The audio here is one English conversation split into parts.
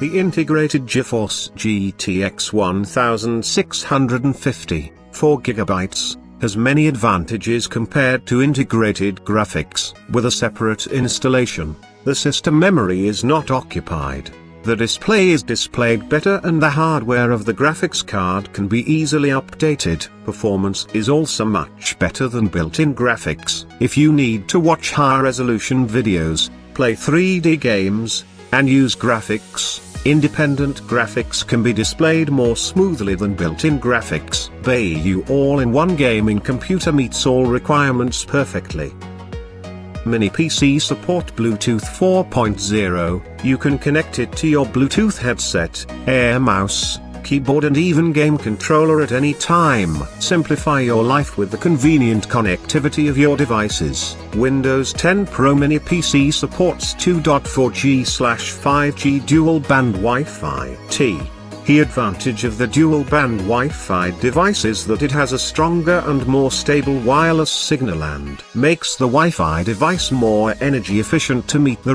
The integrated Geforce GTX 1650, 4GB, has many advantages compared to integrated graphics. With a separate installation, the system memory is not occupied. The display is displayed better and the hardware of the graphics card can be easily updated. Performance is also much better than built-in graphics. If you need to watch high-resolution videos, play 3D games, and use graphics, independent graphics can be displayed more smoothly than built-in graphics. Baieyu All-in-One Gaming Computer meets all requirements perfectly. Mini PC support Bluetooth 4.0, you can connect it to your Bluetooth headset, Air mouse, keyboard and even game controller at any time. Simplify your life with the convenient connectivity of your devices. Windows 10 Pro Mini PC supports 2.4G/5G dual-band Wi-Fi. The advantage of the dual-band Wi-Fi device is that it has a stronger and more stable wireless signal and makes the Wi-Fi device more energy efficient to meet the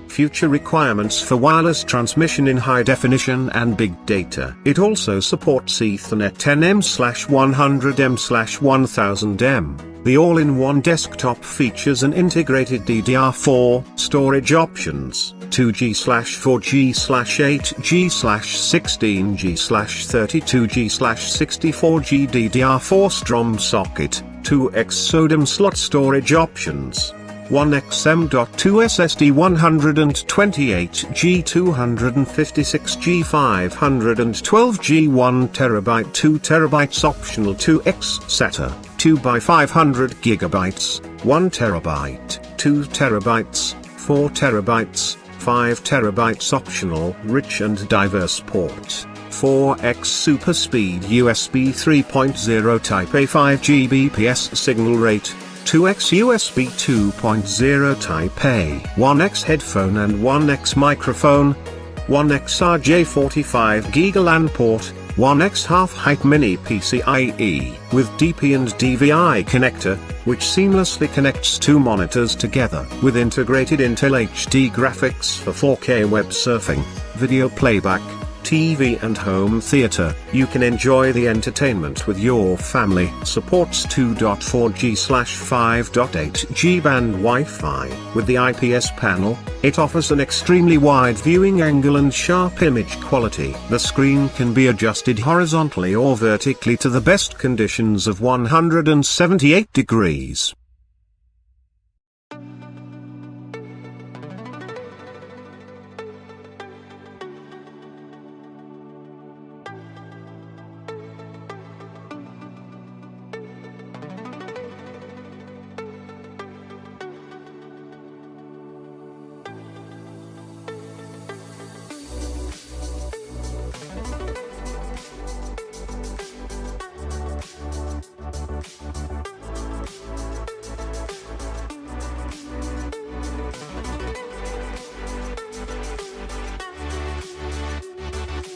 future requirements for wireless transmission in high definition and big data. It also supports Ethernet 10M/100M/1000M. The all-in-one desktop features an integrated DDR4 storage options, 2G/4G/8G/16G/32G/64G DDR4 STROM socket, 2x SODIMM slot storage options, 1x M.2 SSD 128G 256G 512G 1TB 2TB optional 2x SATA, 2x500GB, 1TB, 2TB, 4TB, 5TB optional rich and diverse port, 4x super speed USB 3.0 Type A 5 Gbps signal rate, 2x USB 2.0 Type A, 1x headphone and 1x microphone, 1x RJ45 Giga Lan Port, 1x half-height Mini PCIe with DP and DVI connector, which seamlessly connects two monitors together. With integrated Intel HD graphics for 4K web surfing, video playback, TV and home theater, you can enjoy the entertainment with your family. Supports 2.4G/5.8G band Wi-Fi. With the IPS panel, it offers an extremely wide viewing angle and sharp image quality. The screen can be adjusted horizontally or vertically to the best conditions of 178 degrees.